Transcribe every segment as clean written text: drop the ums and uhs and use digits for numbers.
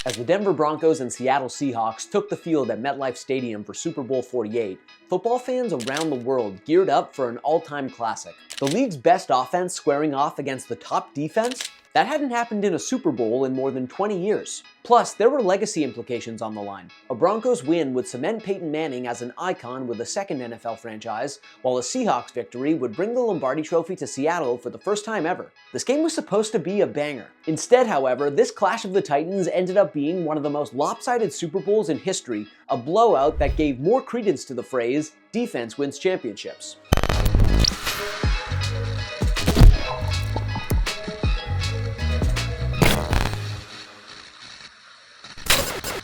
As the Denver Broncos and Seattle Seahawks took the field at MetLife Stadium for Super Bowl 48, football fans around the world geared up for an all-time classic. The league's best offense squaring off against the top defense? That hadn't happened in a Super Bowl in more than 20 years. Plus, there were legacy implications on the line. A Broncos win would cement Peyton Manning as an icon with a second NFL franchise, while a Seahawks victory would bring the Lombardi Trophy to Seattle for the first time ever. This game was supposed to be a banger. Instead, however, this clash of the Titans ended up being one of the most lopsided Super Bowls in history, a blowout that gave more credence to the phrase, "defense wins championships."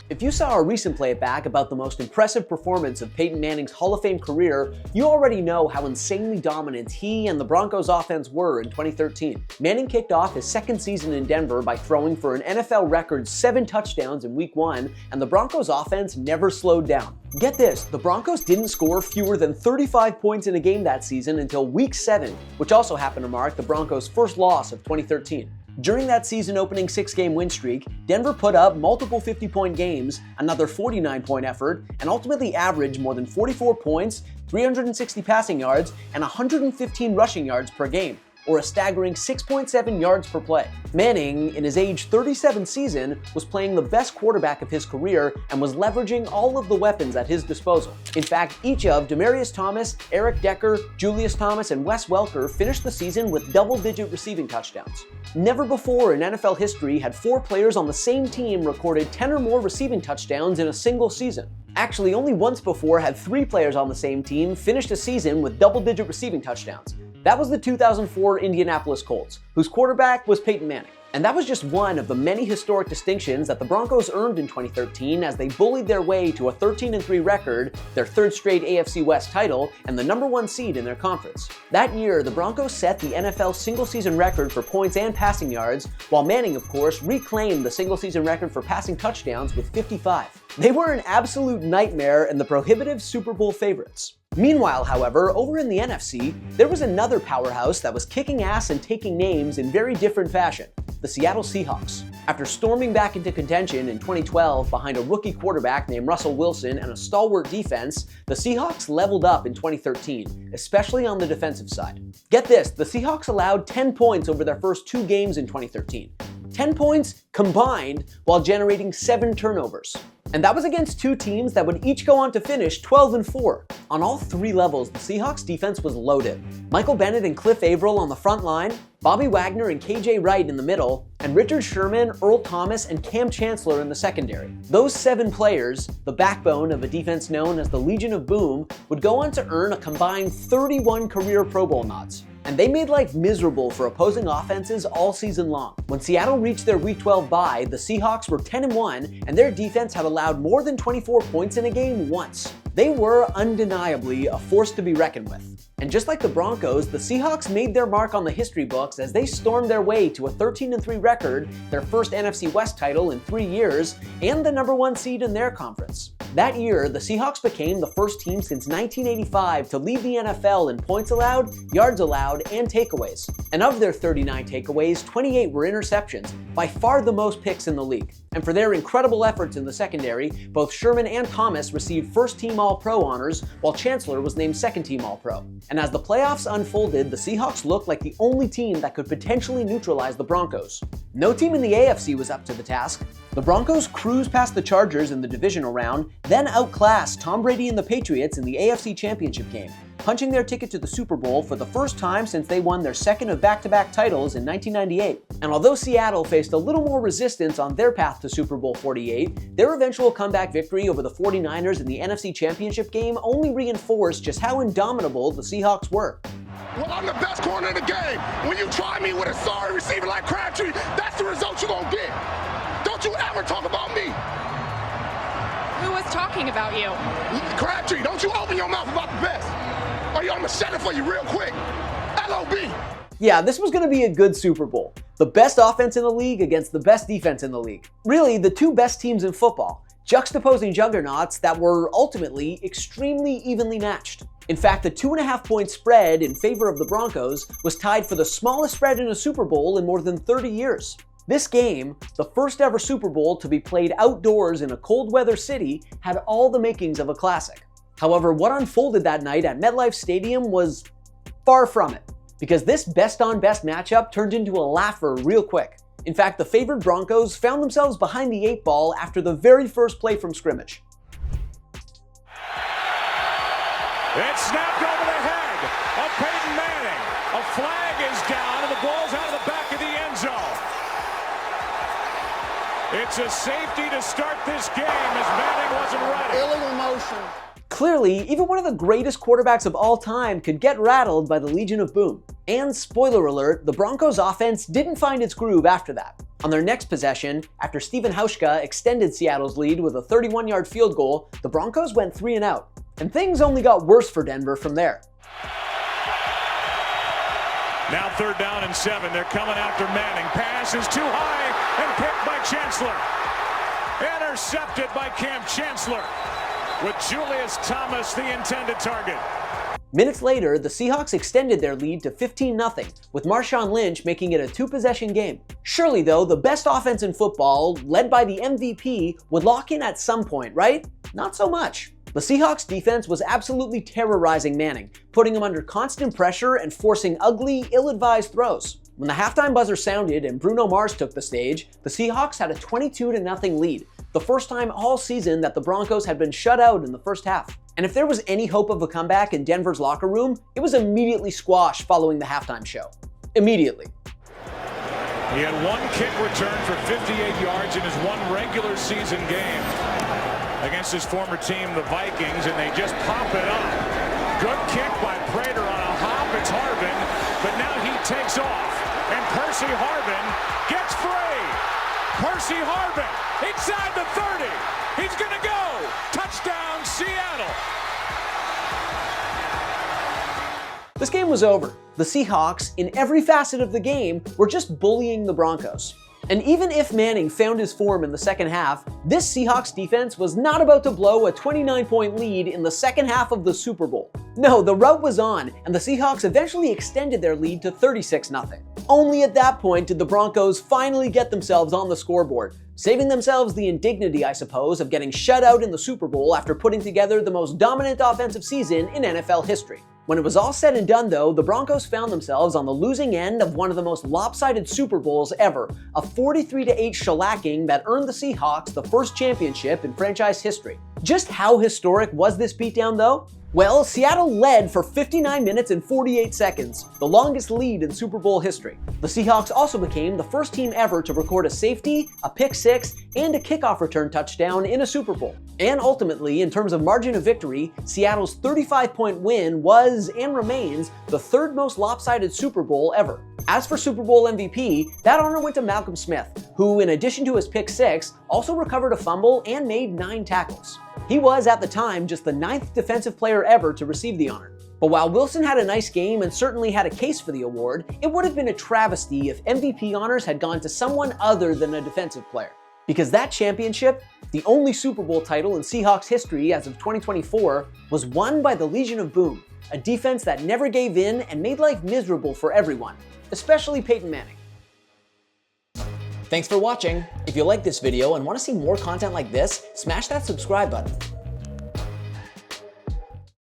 If you saw a recent playback about the most impressive performance of Peyton Manning's Hall of Fame career, you already know how insanely dominant he and the Broncos offense were in 2013. Manning kicked off his second season in Denver by throwing for an NFL record 7 touchdowns in Week 1, and the Broncos offense never slowed down. Get this, the Broncos didn't score fewer than 35 points in a game that season until Week 7, which also happened to mark the Broncos' first loss of 2013. During that season-opening 6-game win streak, Denver put up multiple 50-point games, another 49-point effort, and ultimately averaged more than 44 points, 360 passing yards, and 115 rushing yards per game, or a staggering 6.7 yards per play. Manning, in his age 37 season, was playing the best quarterback of his career and was leveraging all of the weapons at his disposal. In fact, each of Demaryius Thomas, Eric Decker, Julius Thomas, and Wes Welker finished the season with double-digit receiving touchdowns. Never before in NFL history had 4 players on the same team recorded 10 or more receiving touchdowns in a single season. Actually, only once before had 3 players on the same team finish a season with double-digit receiving touchdowns. That was the 2004 Indianapolis Colts, whose quarterback was Peyton Manning. And that was just one of the many historic distinctions that the Broncos earned in 2013 as they bullied their way to a 13-3 record, their 3rd straight AFC West title, and the #1 seed in their conference. That year, the Broncos set the NFL single-season record for points and passing yards, while Manning, of course, reclaimed the single-season record for passing touchdowns with 55. They were an absolute nightmare and the prohibitive Super Bowl favorites. Meanwhile, however, over in the NFC, there was another powerhouse that was kicking ass and taking names in very different fashion, the Seattle Seahawks. After storming back into contention in 2012 behind a rookie quarterback named Russell Wilson and a stalwart defense, the Seahawks leveled up in 2013, especially on the defensive side. Get this, the Seahawks allowed 10 points over their first 2 games in 2013. 10 points combined while generating 7 turnovers. And that was against 2 teams that would each go on to finish 12-4. On all 3 levels, the Seahawks defense was loaded. Michael Bennett and Cliff Averill on the front line, Bobby Wagner and KJ Wright in the middle, and Richard Sherman, Earl Thomas, and Cam Chancellor in the secondary. Those 7 players, the backbone of a defense known as the Legion of Boom, would go on to earn a combined 31 career Pro Bowl nods. And they made life miserable for opposing offenses all season long. When Seattle reached their Week 12 bye, the Seahawks were 10-1, and their defense had allowed more than 24 points in a game once. They were undeniably a force to be reckoned with. And just like the Broncos, the Seahawks made their mark on the history books as they stormed their way to a 13-3 record, their first NFC West title in 3 years, and the #1 seed in their conference. That year, the Seahawks became the first team since 1985 to lead the NFL in points allowed, yards allowed, and takeaways. And of their 39 takeaways, 28 were interceptions, by far the most picks in the league. And for their incredible efforts in the secondary, both Sherman and Thomas received first-team All-Pro honors, while Chancellor was named second-team All-Pro. And as the playoffs unfolded, the Seahawks looked like the only team that could potentially neutralize the Broncos. No team in the AFC was up to the task. The Broncos cruised past the Chargers in the divisional round, then outclassed Tom Brady and the Patriots in the AFC Championship game, punching their ticket to the Super Bowl for the first time since they won their second of back-to-back titles in 1998. And although Seattle faced a little more resistance on their path to Super Bowl 48, their eventual comeback victory over the 49ers in the NFC Championship game only reinforced just how indomitable the Seahawks were. Well, I'm the best corner in the game. When you try me with a sorry receiver like Crabtree, that's the result you're going to get. Don't you ever talk about me. Who was talking about you? Crabtree, don't you open your mouth about the best. Or I'm going to set it for you real quick. LOB. Yeah, this was going to be a good Super Bowl. The best offense in the league against the best defense in the league. Really, the 2 best teams in football, juxtaposing juggernauts that were ultimately extremely evenly matched. In fact, the 2.5-point spread in favor of the Broncos was tied for the smallest spread in a Super Bowl in more than 30 years. This game, the first ever Super Bowl to be played outdoors in a cold weather city, had all the makings of a classic. However, what unfolded that night at MetLife Stadium was far from it, because this best-on-best matchup turned into a laugher real quick. In fact, the favored Broncos found themselves behind the 8 ball after the very first play from scrimmage. It's snapped over the head of Peyton Manning. A flag is down and the ball's out of the back of the end zone. It's a safety to start this game as Manning wasn't ready. Illegal motion. Clearly, even one of the greatest quarterbacks of all time could get rattled by the Legion of Boom. And spoiler alert, the Broncos offense didn't find its groove after that. On their next possession, after Steven Hauschka extended Seattle's lead with a 31-yard field goal, the Broncos went 3 and out. And things only got worse for Denver from there. Now 3rd down and 7. They're coming after Manning. Pass is too high and picked by Chancellor. Intercepted by Cam Chancellor, with Julius Thomas the intended target. Minutes later, the Seahawks extended their lead to 15-0, with Marshawn Lynch making it a 2-possession game. Surely though, the best offense in football, led by the MVP, would lock in at some point, right? Not so much. The Seahawks defense was absolutely terrorizing Manning, putting him under constant pressure and forcing ugly, ill-advised throws. When the halftime buzzer sounded and Bruno Mars took the stage, the Seahawks had a 22-0 lead, the first time all season that the Broncos had been shut out in the first half. And if there was any hope of a comeback in Denver's locker room, it was immediately squashed following the halftime show. Immediately. He had 1 kick return for 58 yards in his 1 regular season game against his former team, the Vikings, and they just pop it up. Good kick by Prater on a hop. It's Harvin, but now he takes off, and Percy Harvin gets free. Percy Harvin inside the 30. He's gonna go. Touchdown, Seattle. This game was over. The Seahawks, in every facet of the game, were just bullying the Broncos. And even if Manning found his form in the second half, this Seahawks defense was not about to blow a 29-point lead in the second half of the Super Bowl. No, the rout was on, and the Seahawks eventually extended their lead to 36-0. Only at that point did the Broncos finally get themselves on the scoreboard, saving themselves the indignity, I suppose, of getting shut out in the Super Bowl after putting together the most dominant offensive season in NFL history. When it was all said and done though, the Broncos found themselves on the losing end of one of the most lopsided Super Bowls ever, a 43-8 shellacking that earned the Seahawks the first championship in franchise history. Just how historic was this beatdown though? Well, Seattle led for 59 minutes and 48 seconds, the longest lead in Super Bowl history. The Seahawks also became the first team ever to record a safety, a pick six, and a kickoff return touchdown in a Super Bowl. And ultimately, in terms of margin of victory, Seattle's 35-point win was, and remains, the 3rd most lopsided Super Bowl ever. As for Super Bowl MVP, that honor went to Malcolm Smith, who, in addition to his pick six, also recovered a fumble and made 9 tackles. He was, at the time, just the 9th defensive player ever to receive the honor. But while Wilson had a nice game and certainly had a case for the award, it would have been a travesty if MVP honors had gone to someone other than a defensive player. Because that championship, the only Super Bowl title in Seahawks history as of 2024, was won by the Legion of Boom, a defense that never gave in and made life miserable for everyone, especially Peyton Manning. Thanks for watching. If you like this video and want to see more content like this, smash that subscribe button.